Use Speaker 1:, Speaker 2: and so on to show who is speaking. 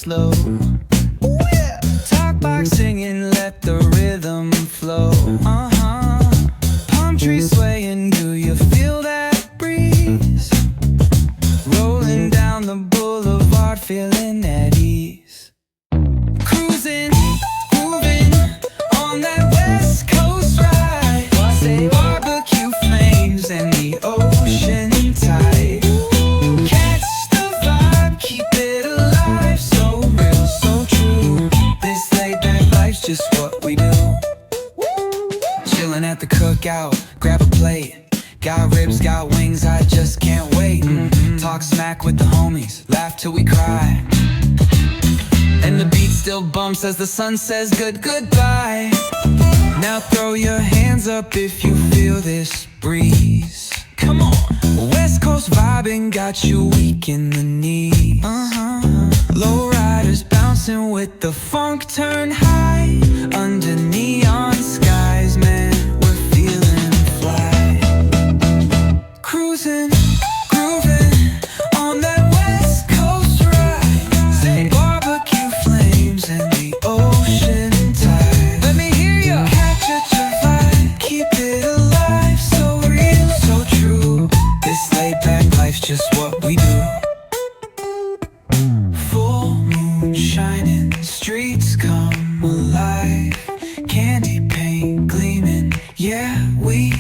Speaker 1: flow. Talk box singing, let the rhythm flow. Palm trees swaying, do you feel that breeze? Rolling down the boulevard, feeling at ease. Cruising, moving on that West Coast ride. Say barbecue flames and the ocean tide. Catch the vibe, keep it alive. So real, so true. This laid back life's just what we do. Chilling at the cookout, grab a plate. Got ribs, got wings, I just can't wait. Talk smack with the homies, laugh till we cry. And the beat still bumps as the sun says goodbye. Now throw your hands up if you feel this breeze. Come on. West Coast vibing got you weak in the knees. Low riders bouncing with the funk turn high. Under neon skies, man, we're feeling fly. Cruising, grooving on that West Coast ride. Say barbecue flames and the ocean tide. Let me hear ya. Catch your vibe, keep it alive. So real, so true. This laid back life's just what we do. Full moon shining, streets come alive. Candy paint gleaming, yeah, we